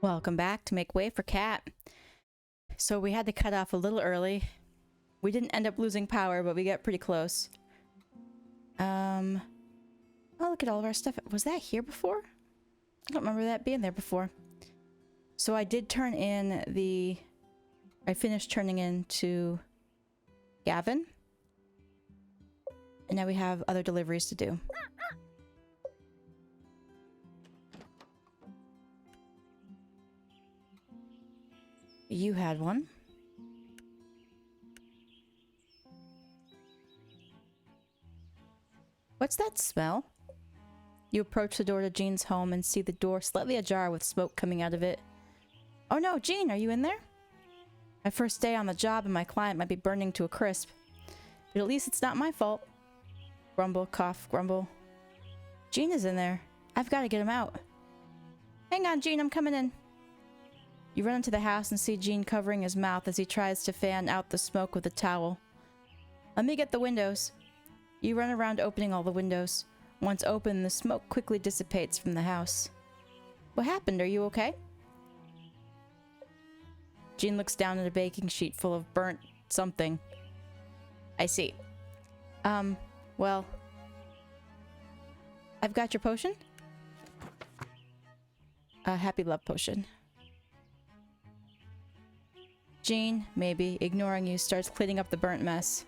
Welcome back to Make Way for Cat. So we had to cut off a little early. We didn't end up losing power, but we got pretty close. Oh, look at all of our stuff. Was that here before? I don't remember that being there before. So I did turn in the... I finished turning in to Gavin. And now we have other deliveries to do. You had one. What's that smell? You approach the door to Jean's home and see the door slightly ajar with smoke coming out of it. Oh no, Jean, are you in there? My first day on the job and my client might be burning to a crisp. But at least it's not my fault. Grumble, cough, grumble. Jean is in there. I've got to get him out. Hang on, Jean, I'm coming in. You run into the house and see Jean covering his mouth as he tries to fan out the smoke with a towel. Let me get the windows. You run around opening all the windows. Once open, the smoke quickly dissipates from the house. What happened? Are you okay? Jean looks down at a baking sheet full of burnt something. I see. Well... I've got your potion? A happy love potion. Jean, maybe, ignoring you, starts cleaning up the burnt mess.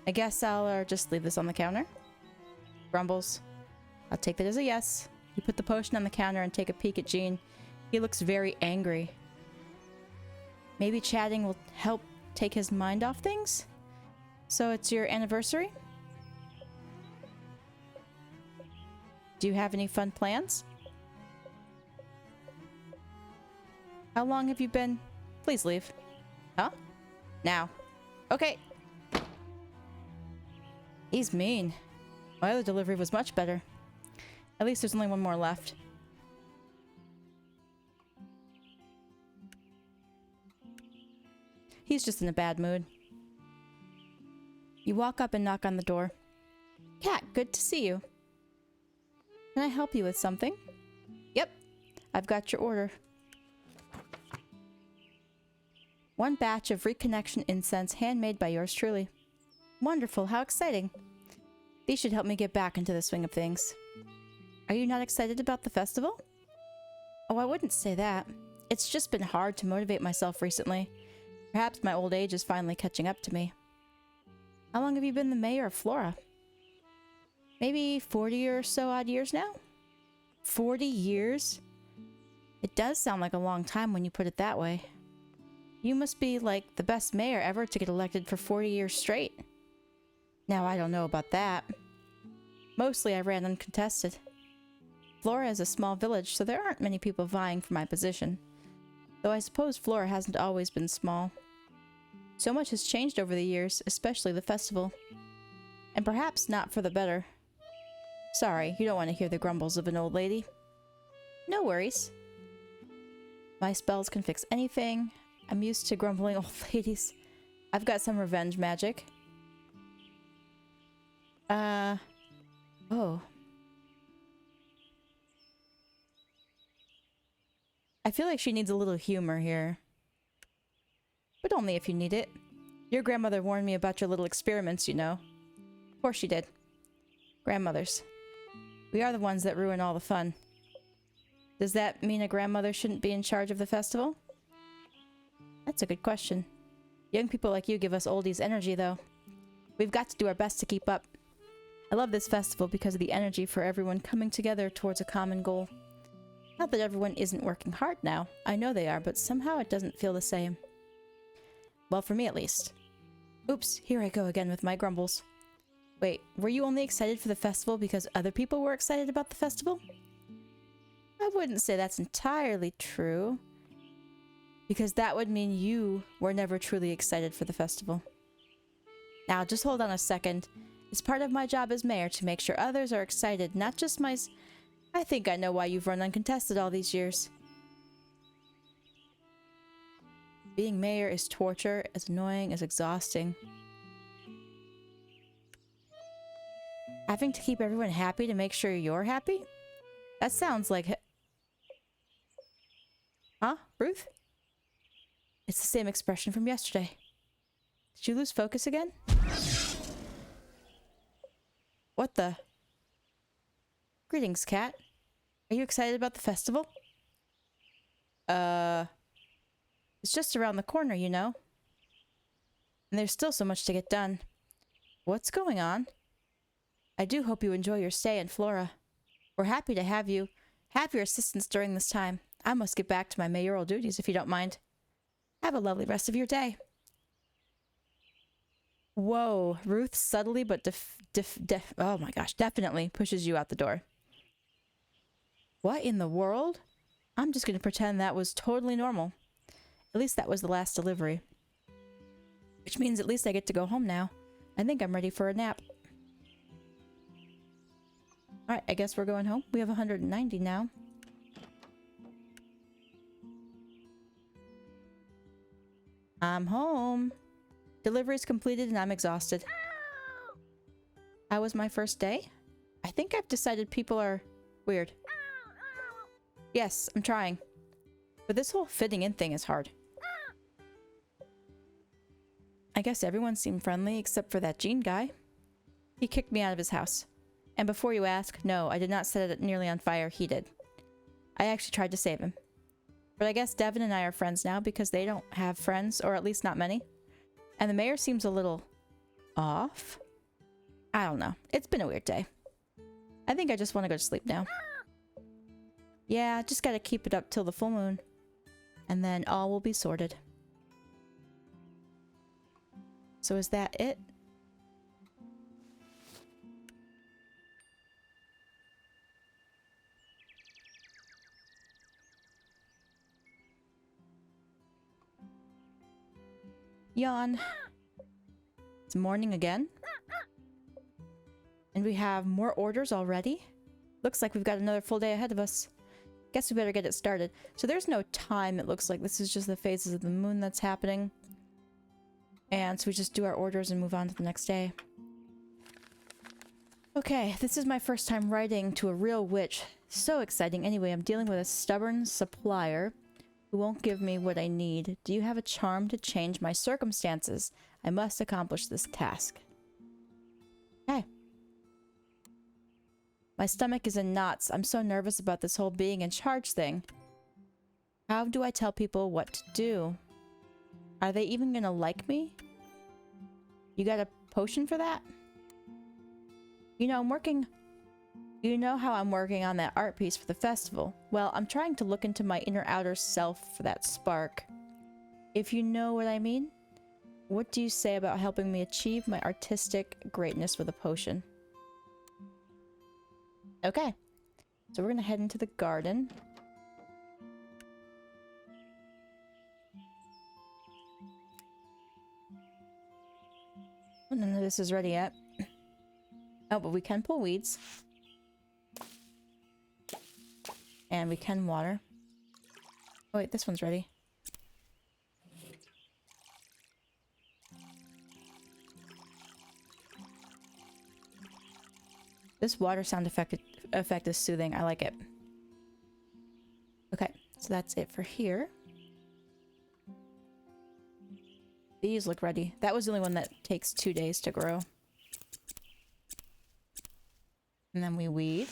I guess I'll just leave this on the counter. Grumbles. I'll take that as a yes. You put the potion on the counter and take a peek at Jean. He looks very angry. Maybe chatting will help take his mind off things? So it's your anniversary? Do you have any fun plans? How long have you been? Please leave. Huh? Now. Okay. He's mean. My other delivery was much better. At least there's only one more left. He's just in a bad mood. You walk up and knock on the door. Cat, good to see you. Can I help you with something? Yep. I've got your order. One batch of reconnection incense handmade by yours truly. Wonderful, how exciting. These should help me get back into the swing of things. Are you not excited about the festival? Oh, I wouldn't say that. It's just been hard to motivate myself recently. Perhaps my old age is finally catching up to me. How long have you been the mayor of Flora? Maybe 40 or so odd years now? 40 years? It does sound like a long time when you put it that way. You must be like the best mayor ever to get elected for 40 years straight. Now I don't know about that. Mostly I ran uncontested. Flora is a small village, so there aren't many people vying for my position. Though I suppose Flora hasn't always been small. So much has changed over the years, especially the festival. And perhaps not for the better. Sorry, you don't want to hear the grumbles of an old lady. No worries. My spells can fix anything. I'm used to grumbling old ladies. I've got some revenge magic. Oh. I feel like she needs a little humor here. But only if you need it. Your grandmother warned me about your little experiments, you know. Of course she did. Grandmothers. We are the ones that ruin all the fun. Does that mean a grandmother shouldn't be in charge of the festival? That's a good question. Young people like you give us oldies energy, though. We've got to do our best to keep up. I love this festival because of the energy for everyone coming together towards a common goal. Not that everyone isn't working hard now. I know they are, but somehow it doesn't feel the same. Well, for me at least. Oops, here I go again with my grumbles. Wait, were you only excited for the festival because other people were excited about the festival? I wouldn't say that's entirely true. Because that would mean you were never truly excited for the festival. Now, just hold on a second. It's part of my job as mayor to make sure others are excited, not just my... I think I know why you've run uncontested all these years. Being mayor is torture, as annoying, as exhausting. Having to keep everyone happy to make sure you're happy? That sounds like... Huh, Ruth? It's the same expression from yesterday. Did you lose focus again? What the? Greetings, cat. Are you excited about the festival? It's just around the corner, you know. And there's still so much to get done. What's going on? I do hope you enjoy your stay in Flora. We're happy to have your assistance during this time. I must get back to my mayoral duties if you don't mind. Have a lovely rest of your day. Whoa, Ruth subtly but oh my gosh, definitely pushes you out the door. What in the world? I'm just going to pretend that was totally normal. At least that was the last delivery. Which means at least I get to go home now. I think I'm ready for a nap. Alright, I guess we're going home. We have 190 now. I'm home. Delivery's completed and I'm exhausted. How was my first day? I think I've decided people are weird. Yes, I'm trying. But this whole fitting in thing is hard. I guess everyone seemed friendly except for that Gene guy. He kicked me out of his house. And before you ask, no, I did not set it nearly on fire. He did. I actually tried to save him. But I guess Devin and I are friends now because they don't have friends, or at least not many. And the mayor seems a little off. I don't know. It's been a weird day. I think I just want to go to sleep now. Yeah, just gotta keep it up till the full moon. And then all will be sorted. So is that it? Yawn. It's morning again. And we have more orders already. Looks like we've got another full day ahead of us. Guess we better get it started. So there's no time, it looks like. This is just the phases of the moon that's happening. And so we just do our orders and move on to the next day. Okay, this is my first time writing to a real witch. So exciting. Anyway, I'm dealing with a stubborn supplier who won't give me what I need. Do you have a charm to change my circumstances? I must accomplish this task. Okay. My stomach is in knots. I'm so nervous about this whole being in charge thing. How do I tell people what to do? Are they even gonna like me? You got a potion for that? You know, you know how I'm working on that art piece for the festival. Well, I'm trying to look into my inner outer self for that spark. If you know what I mean. What do you say about helping me achieve my artistic greatness with a potion? Okay. So we're gonna head into the garden. Oh, none of this is ready yet. Oh, but we can pull weeds. And we can water. Oh wait, this one's ready. This water sound effect is soothing. I like it. Okay, so that's it for here. These look ready. That was the only one that takes 2 days to grow. And then we weed.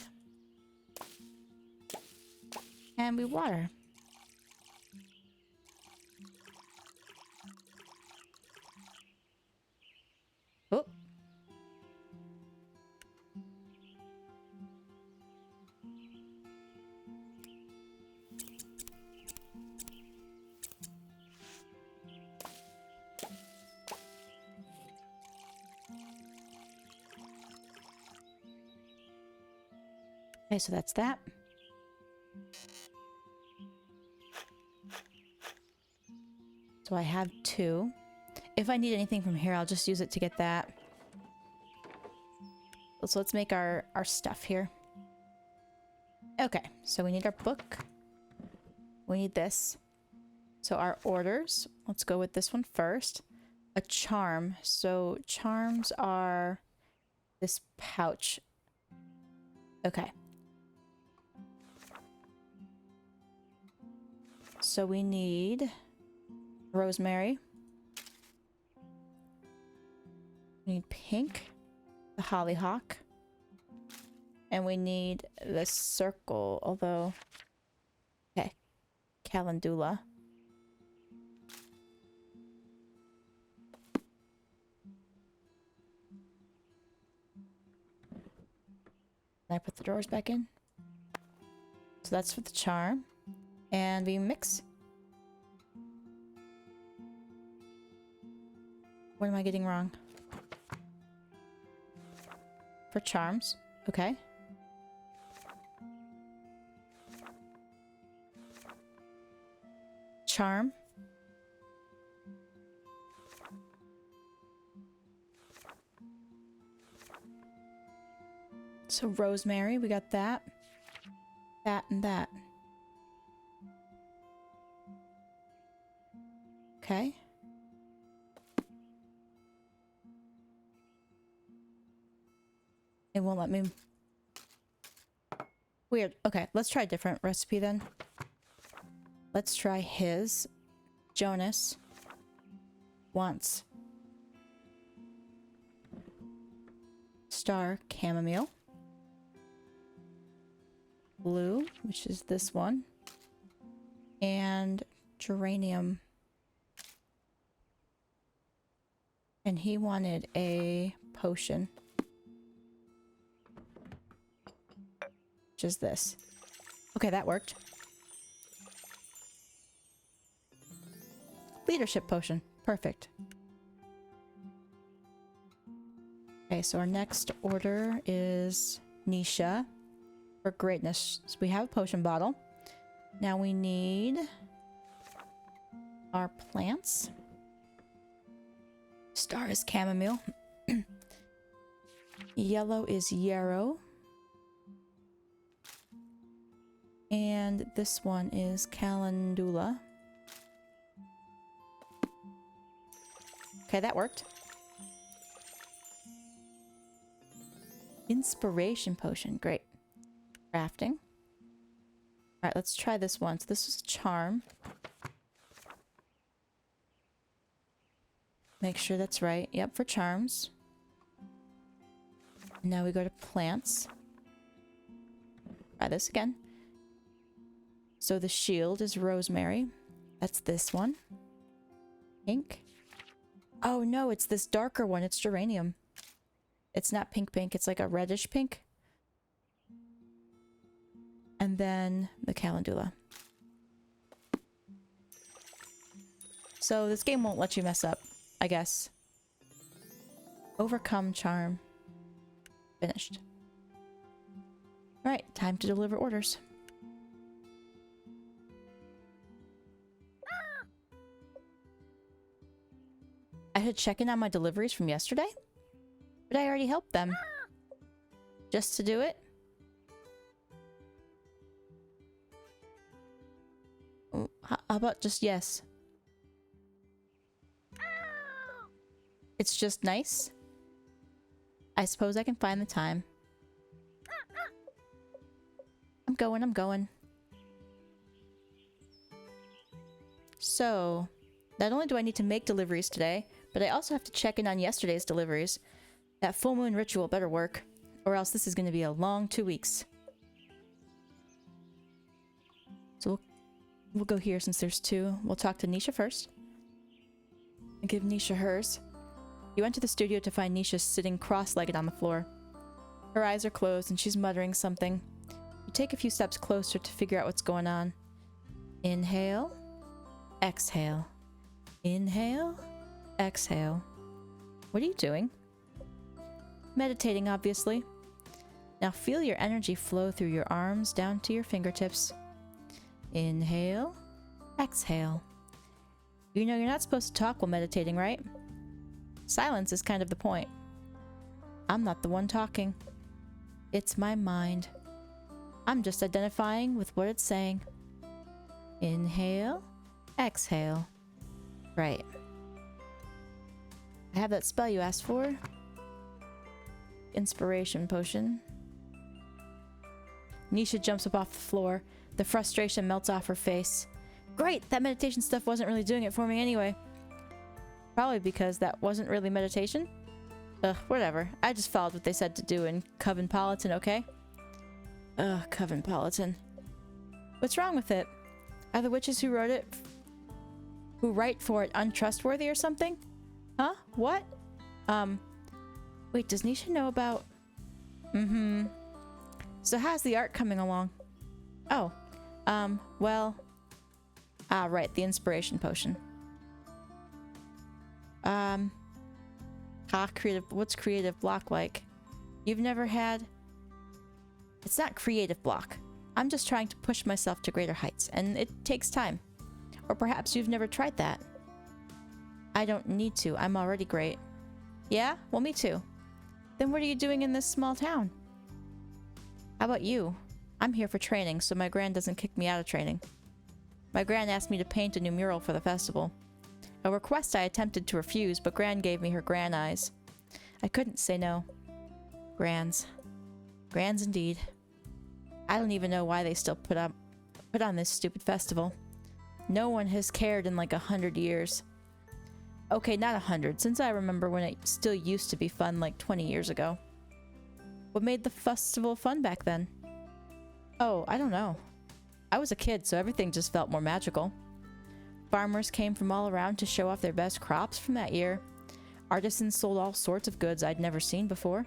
And we water. Oh. Okay, so that's that. So I have 2. If I need anything from here, I'll just use it to get that. So let's make our stuff here. Okay, so we need our book. We need this. So our orders, let's go with this one first. A charm. So charms are this pouch. Okay. So we need rosemary. We need pink, the hollyhock. And we need the circle, although... Okay. Calendula. Can I put the drawers back in? So that's for the charm. And we mix. What am I getting wrong? For charms. Okay. Charm. So rosemary, we got that. That and that. Okay. It won't let me... Weird. Okay, let's try a different recipe then. Let's try his. Jonas wants star chamomile. Blue, which is this one. And geranium. And he wanted a potion. Which is this. Okay, that worked. Leadership potion. Perfect. Okay, so our next order is Nisha for greatness. So we have a potion bottle. Now we need our plants. Star is chamomile. Yellow is yarrow. And this one is calendula. Okay, that worked. Inspiration potion. Great. Crafting. Alright, let's try this one. So this is a charm. Make sure that's right. Yep, for charms. Now we go to plants. Try this again. So the shield is rosemary. That's this one. Pink. Oh no, it's this darker one. It's geranium. It's not pink pink. It's like a reddish pink. And then the calendula. So this game won't let you mess up, I guess. Overcome charm. Finished. Alright, time to deliver orders. I should check in on my deliveries from yesterday, but I already helped them. Just to do it? How about just yes? It's just nice. I suppose I can find the time. I'm going. So, not only do I need to make deliveries today, but I also have to check in on yesterday's deliveries. That full moon ritual better work, or else this is going to be a long 2 weeks. So we'll go here since there's two. We'll talk to Nisha first. And give Nisha hers. You enter the studio to find Nisha sitting cross-legged on the floor. Her eyes are closed and she's muttering something. You take a few steps closer to figure out what's going on. Inhale. Exhale. Inhale. Exhale. What are you doing? Meditating, obviously. Now feel your energy flow through your arms down to your fingertips. Inhale. Exhale. You know you're not supposed to talk while meditating, right? Silence is kind of the point. I'm not the one talking. It's my mind. I'm just identifying with what it's saying. Inhale. Exhale. Right. I have that spell you asked for. Inspiration potion. Nisha jumps up off the floor. The frustration melts off her face. Great! That meditation stuff wasn't really doing it for me anyway. Probably because that wasn't really meditation. Ugh, whatever. I just followed what they said to do in Cosmopolitan, okay? Ugh, Cosmopolitan. What's wrong with it? Are the witches who wrote it... who write for it untrustworthy or something? Huh? What? Wait, does Nisha know about... So how's the art coming along? Oh, well... Ah, right, the inspiration potion. What's creative block like? You've never had... It's not creative block. I'm just trying to push myself to greater heights, and it takes time. Or perhaps you've never tried that. I don't need to. I'm already great. Yeah? Well, me too. Then what are you doing in this small town? How about you? I'm here for training, so my gran doesn't kick me out of training. My gran asked me to paint a new mural for the festival. A request I attempted to refuse, but Gran gave me her gran eyes. I couldn't say no. Grans. Grans indeed. I don't even know why they still put on this stupid festival. No one has cared in like 100 years. Okay, not 100, since I remember when it still used to be fun like 20 years ago. What made the festival fun back then? Oh, I don't know. I was a kid, so everything just felt more magical. Farmers came from all around to show off their best crops from that year. Artisans sold all sorts of goods I'd never seen before.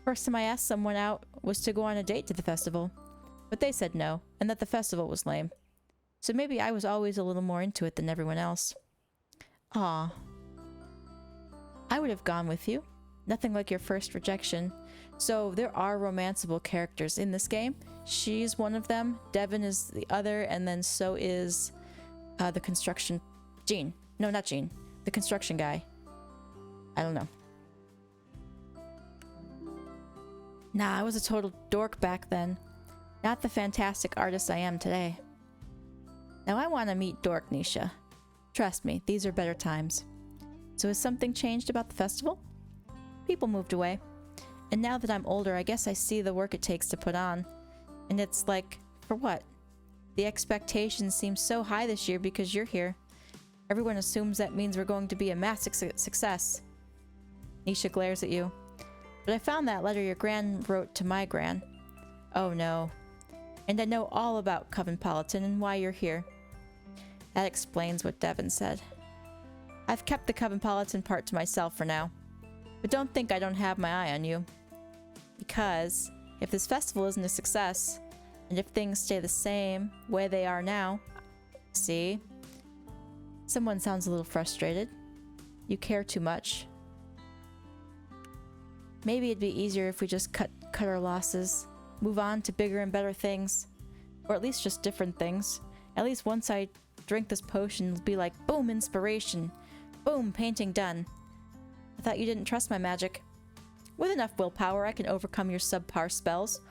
First time I asked someone out was to go on a date to the festival, but they said no, and that the festival was lame. So maybe I was always a little more into it than everyone else. Aw. I would have gone with you. Nothing like your first rejection. So there are romanceable characters in this game. She's one of them, Devin is the other, and then so is the construction... Gene. No, not Gene. The construction guy. I don't know. Nah, I was a total dork back then. Not the fantastic artist I am today. Now I want to meet Dork Nisha. Trust me, these are better times. So has something changed about the festival? People moved away. And now that I'm older, I guess I see the work it takes to put on. And it's like, for what? The expectations seem so high this year because you're here. Everyone assumes that means we're going to be a massive success. Nisha glares at you. But I found that letter your gran wrote to my gran. Oh no. And I know all about Cosmopolitan and why you're here. That explains what Devin said. I've kept the Cosmopolitan part to myself for now. But don't think I don't have my eye on you. Because if this festival isn't a success, and if things stay the same way they are now... See? Someone sounds a little frustrated. You care too much. Maybe it'd be easier if we just cut our losses. Move on to bigger and better things. Or at least just different things. At least once I drink this potion, it'll be like, boom, inspiration. Boom, painting done. I thought you didn't trust my magic. With enough willpower, I can overcome your subpar spells.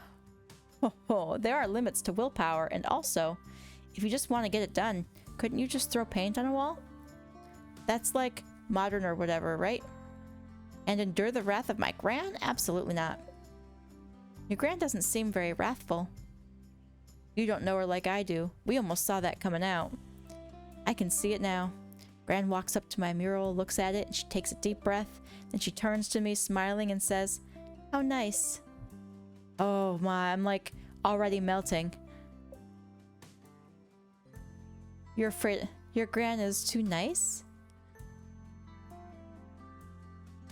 Oh, there are limits to willpower, and also, if you just want to get it done, couldn't you just throw paint on a wall? That's like modern or whatever, right? And endure the wrath of my gran? Absolutely not. Your gran doesn't seem very wrathful. You don't know her like I do. We almost saw that coming out. I can see it now. Gran walks up to my mural, looks at it, and she takes a deep breath. Then she turns to me, smiling, and says, "How nice." Oh my, I'm like already melting. You're afraid your gran is too nice?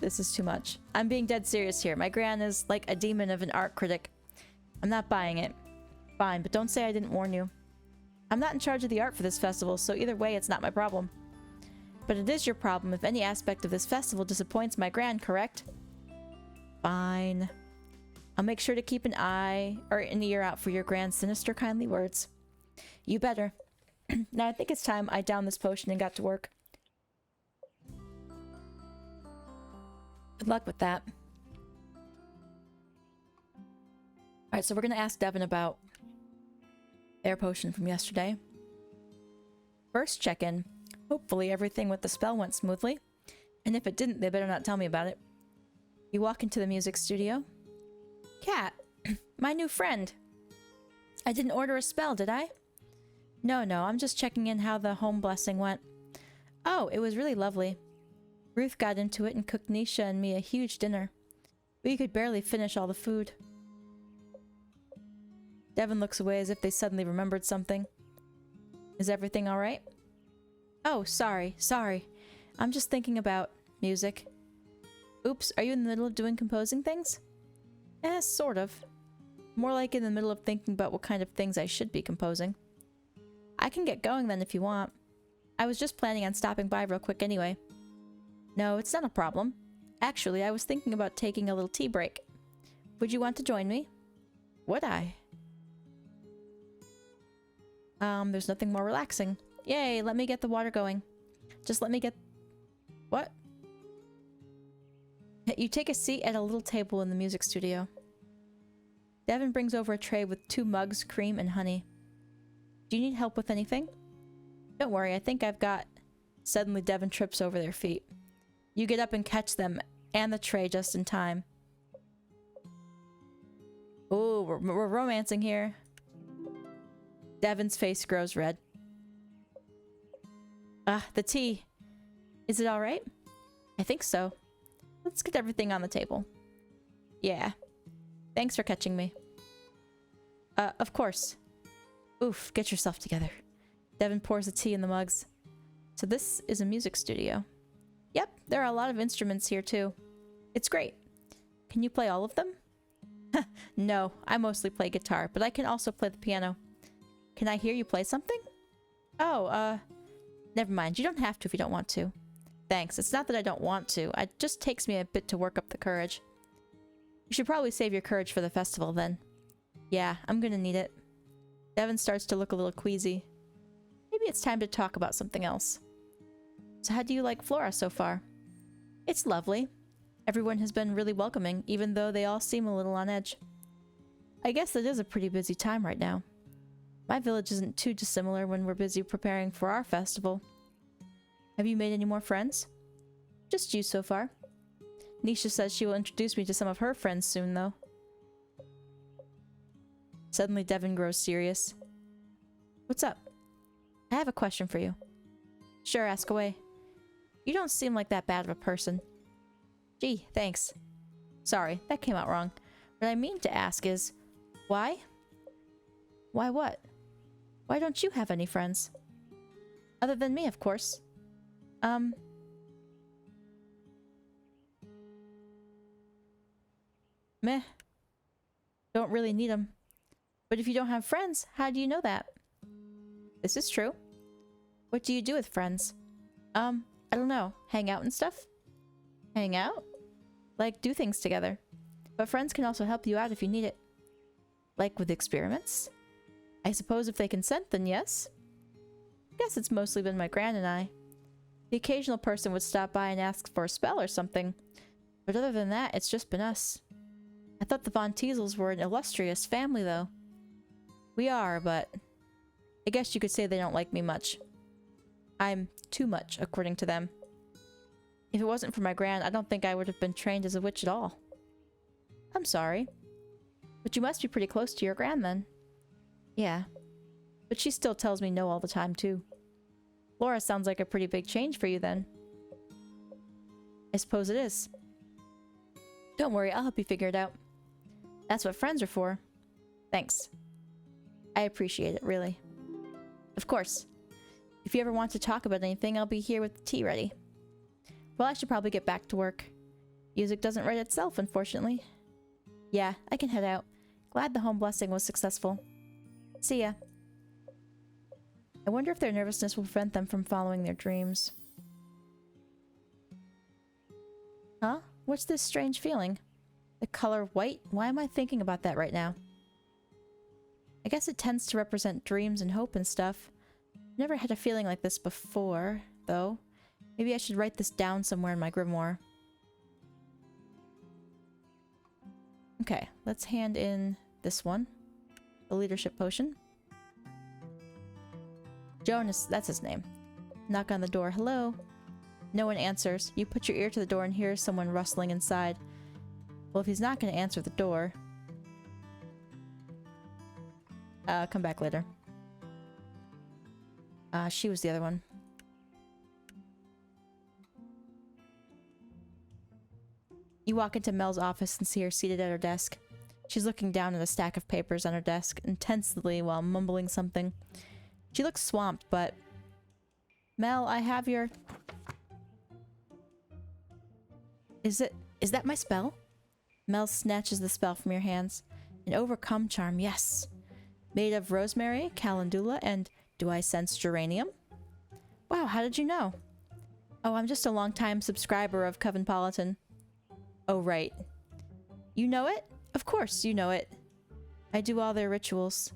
This is too much. I'm being dead serious here. My gran is like a demon of an art critic. I'm not buying it. Fine, but don't say I didn't warn you. I'm not in charge of the art for this festival, so either way, it's not my problem. But it is your problem if any aspect of this festival disappoints my gran, correct? Fine. I'll make sure to keep an eye or an ear out for your gran's sinister, kindly words. You better. Now I think it's time I downed this potion and got to work. Good luck with that. Alright, so we're going to ask Devin about their potion from yesterday. First check-in. Hopefully everything with the spell went smoothly. And if it didn't, they better not tell me about it. You walk into the music studio. Cat, my new friend. I didn't order a spell, did I? No, I'm just checking in how the home blessing went. Oh, it was really lovely. Ruth got into it and cooked Nisha and me a huge dinner. We could barely finish all the food. Devin looks away as if they suddenly remembered something. Is everything alright? Oh, sorry. I'm just thinking about music. Oops, are you in the middle of doing composing things? Sort of. More like in the middle of thinking about what kind of things I should be composing. I can get going then if you want. I was just planning on stopping by real quick anyway. No, it's not a problem. Actually, I was thinking about taking a little tea break. Would you want to join me? Would I? There's nothing more relaxing. Yay, let me get the water going. Just let me get... What? You take a seat at a little table in the music studio. Devin brings over a tray with 2 mugs, cream, and honey. Do you need help with anything? Don't worry, I think I've got... Suddenly Devin trips over their feet. You get up and catch them and the tray just in time. Ooh, we're romancing here. Devin's face grows red. The tea. Is it alright? I think so. Let's get everything on the table. Yeah. Thanks for catching me. Of course. Oof, get yourself together. Devin pours the tea in the mugs. So this is a music studio. Yep, there are a lot of instruments here too. It's great. Can you play all of them? No, I mostly play guitar, but I can also play the piano. Can I hear you play something? Oh, never mind. You don't have to if you don't want to. Thanks. It's not that I don't want to. It just takes me a bit to work up the courage. You should probably save your courage for the festival then. Yeah, I'm gonna need it. Devin starts to look a little queasy. Maybe it's time to talk about something else. So how do you like Flora so far? It's lovely. Everyone has been really welcoming, even though they all seem a little on edge. I guess it is a pretty busy time right now. My village isn't too dissimilar when we're busy preparing for our festival. Have you made any more friends? Just you so far. Nisha says she will introduce me to some of her friends soon, though. Suddenly, Devin grows serious. What's up? I have a question for you. Sure, ask away. You don't seem like that bad of a person. Gee, thanks. Sorry, that came out wrong. What I mean to ask is, why? Why what? Why don't you have any friends? Other than me, of course. Meh. Don't really need them. But if you don't have friends, how do you know that? This is true. What do you do with friends? I don't know. Hang out and stuff? Hang out? Like, do things together. But friends can also help you out if you need it. Like with experiments? I suppose if they consent, then yes. Guess it's mostly been my gran and I. The occasional person would stop by and ask for a spell or something. But other than that, it's just been us. I thought the Von Teasels were an illustrious family, though. We are, but... I guess you could say they don't like me much. I'm too much, according to them. If it wasn't for my gran, I don't think I would have been trained as a witch at all. I'm sorry. But you must be pretty close to your gran, then. Yeah. But she still tells me no all the time, too. Laura sounds like a pretty big change for you, then. I suppose it is. Don't worry, I'll help you figure it out. That's what friends are for. Thanks. I appreciate it, really. Of course. If you ever want to talk about anything, I'll be here with the tea ready. Well, I should probably get back to work. Music doesn't write itself, unfortunately. Yeah, I can head out. Glad the home blessing was successful. See ya. I wonder if their nervousness will prevent them from following their dreams. Huh? What's this strange feeling? The color white? Why am I thinking about that right now? I guess it tends to represent dreams and hope and stuff. Never had a feeling like this before, though. Maybe I should write this down somewhere in my grimoire. Okay, let's hand in this one. The leadership potion. Jonas, that's his name. Knock on the door. Hello? No one answers. You put your ear to the door and hear someone rustling inside. Well, if he's not going to answer the door... come back later. She was the other one. You walk into Mel's office and see her seated at her desk. She's looking down at a stack of papers on her desk intensely while mumbling something. She looks swamped, but... Mel, I have your... Is that my spell? Mel snatches the spell from your hands. An overcome charm, yes. Made of rosemary, calendula, and do I sense geranium? Wow, how did you know? Oh, I'm just a long-time subscriber of Cosmopolitan. Oh, right. You know it? Of course, you know it. I do all their rituals.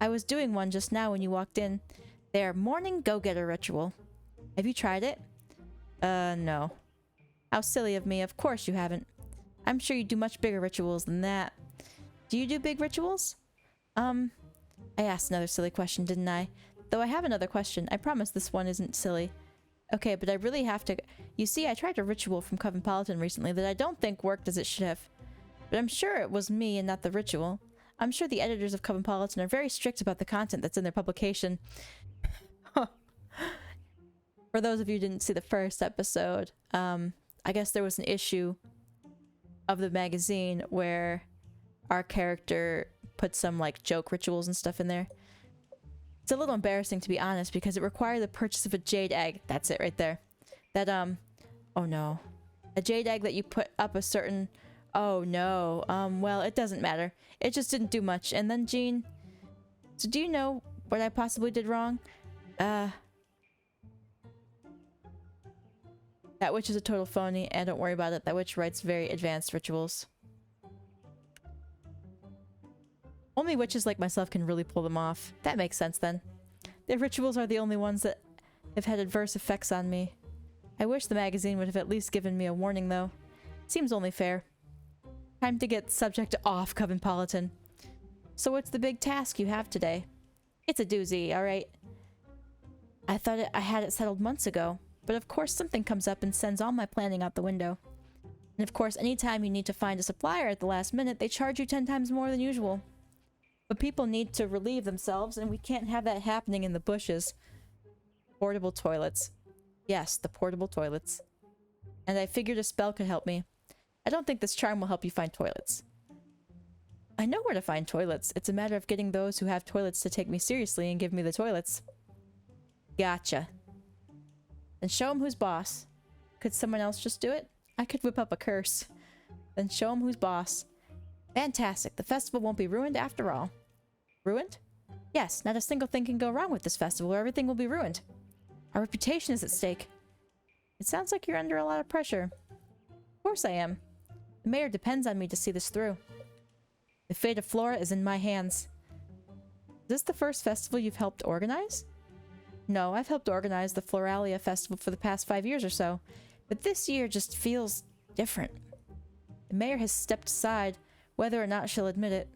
I was doing one just now when you walked in. Their morning go-getter ritual. Have you tried it? No. How silly of me. Of course you haven't. I'm sure you do much bigger rituals than that. Do you do big rituals? I asked another silly question, didn't I? Though I have another question. I promise this one isn't silly. Okay, but I really have to... You see, I tried a ritual from Cosmopolitan recently that I don't think worked as it should have. But I'm sure it was me and not the ritual. I'm sure the editors of Cosmopolitan are very strict about the content that's in their publication. For those of you who didn't see the first episode, I guess there was an issue of the magazine where our character put some like joke rituals and stuff in there. It's a little embarrassing, to be honest, because it required the purchase of a jade egg. That's it right there. That oh no, a jade egg that you put up a certain... Oh no, well, it doesn't matter. It just didn't do much. And then Jean, so do you know what I possibly did wrong? That witch is a total phony, and don't worry about it. That witch writes very advanced rituals. Only witches like myself can really pull them off. That makes sense then. Their rituals are the only ones that have had adverse effects on me. I wish the magazine would have at least given me a warning though. Seems only fair. Time to get subject off Cosmopolitan. So what's the big task you have today? It's a doozy, alright? I thought I had it settled months ago, but of course something comes up and sends all my planning out the window. And of course anytime you need to find a supplier at the last minute, they charge you 10 times more than usual. But people need to relieve themselves, and we can't have that happening in the bushes. Portable toilets. Yes, the portable toilets. And I figured a spell could help me. I don't think this charm will help you find toilets. I know where to find toilets. It's a matter of getting those who have toilets to take me seriously and give me the toilets. Gotcha. Then show him who's boss. Could someone else just do it? I could whip up a curse. Then show him who's boss. Fantastic. The festival won't be ruined after all. Ruined? Yes, not a single thing can go wrong with this festival or everything will be ruined. Our reputation is at stake. It sounds like you're under a lot of pressure. Of course I am. The mayor depends on me to see this through. The fate of Flora is in my hands. Is this the first festival you've helped organize? No, I've helped organize the Floralia Festival for the past 5 years or so, but this year just feels different. The mayor has stepped aside, whether or not she'll admit it.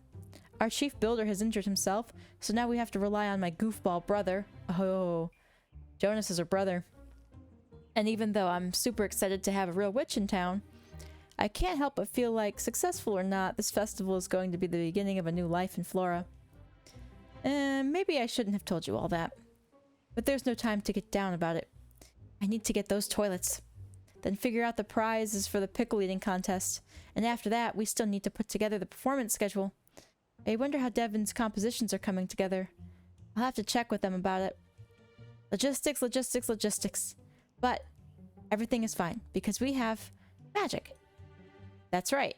Our chief builder has injured himself, so now we have to rely on my goofball brother. Oh, Jonas is her brother. And even though I'm super excited to have a real witch in town, I can't help but feel like, successful or not, this festival is going to be the beginning of a new life in Flora. Maybe I shouldn't have told you all that. But there's no time to get down about it. I need to get those toilets. Then figure out the prizes for the pickle eating contest. And after that, we still need to put together the performance schedule. I wonder how Devin's compositions are coming together. I'll have to check with them about it. Logistics, logistics, logistics. But everything is fine because we have magic. That's right.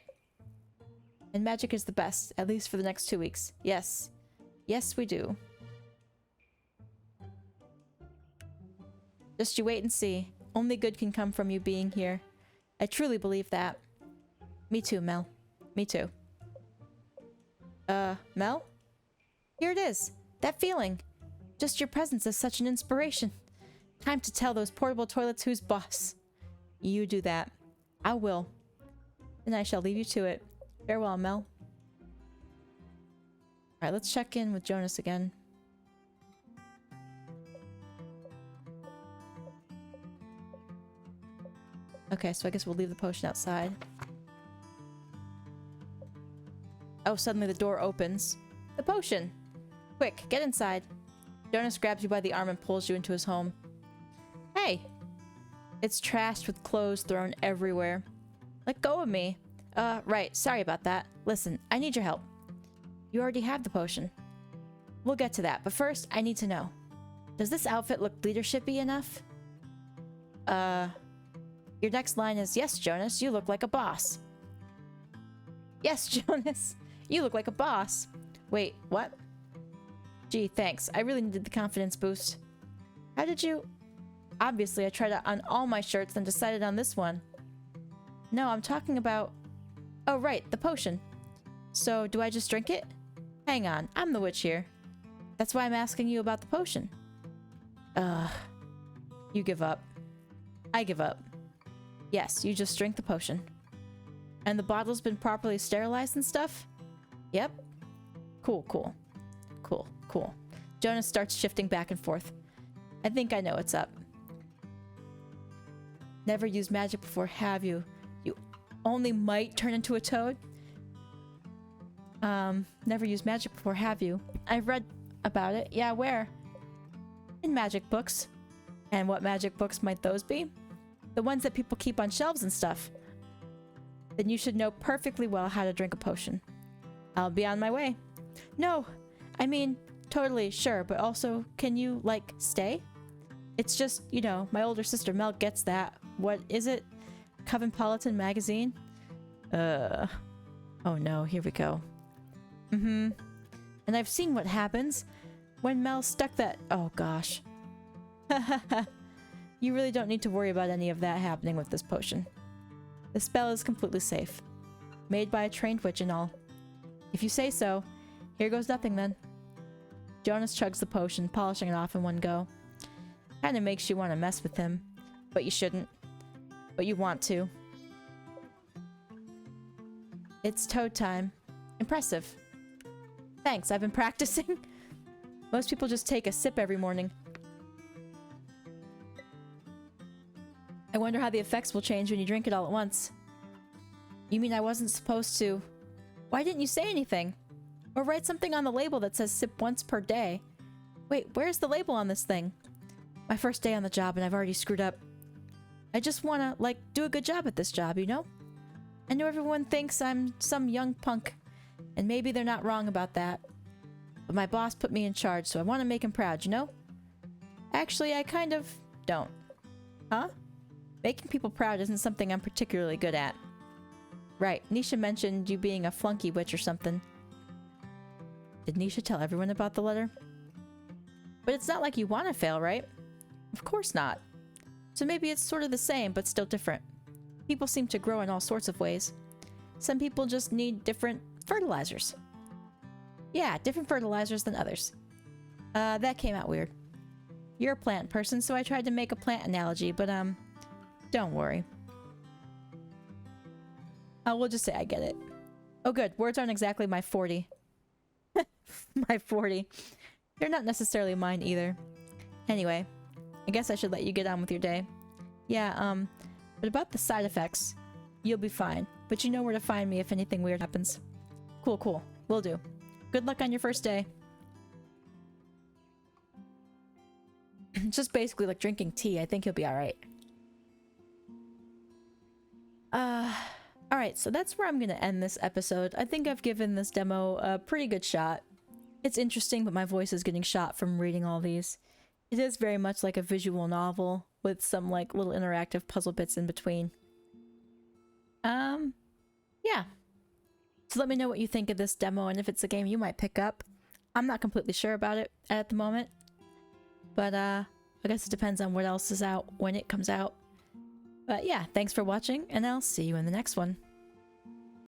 And magic is the best, at least for the next 2 weeks. Yes. Yes, we do. Just you wait and see. Only good can come from you being here. I truly believe that. Me too, Mel. Me too. Mel? Here it is. That feeling. Just your presence is such an inspiration. Time to tell those portable toilets who's boss. You do that. I will. And I shall leave you to it. Farewell, Mel. Alright, let's check in with Jonas again. Okay, so I guess we'll leave the potion outside. Oh, suddenly the door opens. The potion! Quick, get inside. Jonas grabs you by the arm and pulls you into his home. Hey! It's trashed with clothes thrown everywhere. Let go of me. Right, sorry about that. Listen, I need your help. You already have the potion. We'll get to that, but first, I need to know. Does this outfit look leadership-y enough? Your next line is, yes, Jonas, you look like a boss. Yes, Jonas, you look like a boss. Wait, what? Gee, thanks. I really needed the confidence boost. How did you... Obviously, I tried out on all my shirts and decided on this one. No, I'm talking about... Oh, right, the potion. So, do I just drink it? Hang on, I'm the witch here. That's why I'm asking you about the potion. You give up. I give up. Yes, you just drink the potion. And the bottle's been properly sterilized and stuff? Yep. Cool, cool. Cool, cool. Jonas starts shifting back and forth. I think I know what's up. Never used magic before, have you? You only might turn into a toad? Never used magic before, have you? I've read about it. Yeah, where? In magic books. And what magic books might those be? The ones that people keep on shelves and stuff. Then you should know perfectly well how to drink a potion. I'll be on my way. No! I mean, totally, sure, but also, can you, like, stay? It's just, you know, my older sister Mel gets that. What is it? Cosmopolitan magazine? Oh no, here we go. And I've seen what happens when Mel stuck that... Oh gosh. You really don't need to worry about any of that happening with this potion. The spell is completely safe. Made by a trained witch and all. If you say so, here goes nothing then. Jonas chugs the potion, polishing it off in one go. Kinda makes you want to mess with him. But you shouldn't. But you want to. It's toad time. Impressive. Thanks, I've been practicing. Most people just take a sip every morning. I wonder how the effects will change when you drink it all at once. You mean I wasn't supposed to? Why didn't you say anything? Or write something on the label that says sip once per day. Wait, where's the label on this thing? My first day on the job and I've already screwed up. I just wanna, like, do a good job at this job, you know? I know everyone thinks I'm some young punk, and maybe they're not wrong about that. But my boss put me in charge, so I want to make him proud, you know? Actually, I kind of don't. Huh? Making people proud isn't something I'm particularly good at. Right, Nisha mentioned you being a flunky witch or something. Did Nisha tell everyone about the letter? But it's not like you want to fail, right? Of course not. So maybe it's sort of the same, but still different. People seem to grow in all sorts of ways. Some people just need different fertilizers. Yeah, different fertilizers than others. That came out weird. You're a plant person, so I tried to make a plant analogy, but don't worry. We'll just say I get it. Oh good, words aren't exactly my 40. My 40. They're not necessarily mine either. Anyway, I guess I should let you get on with your day. Yeah, but about the side effects, you'll be fine. But you know where to find me if anything weird happens. Cool, cool. Will do. Good luck on your first day. It's just basically like drinking tea. I think you'll be alright. Alright, so that's where I'm gonna end this episode. I think I've given this demo a pretty good shot. It's interesting, but my voice is getting shot from reading all these. It is very much like a visual novel with some like little interactive puzzle bits in between. Yeah. So let me know what you think of this demo and if it's a game you might pick up. I'm not completely sure about it at the moment. But I guess it depends on what else is out when it comes out. But yeah, thanks for watching and I'll see you in the next one.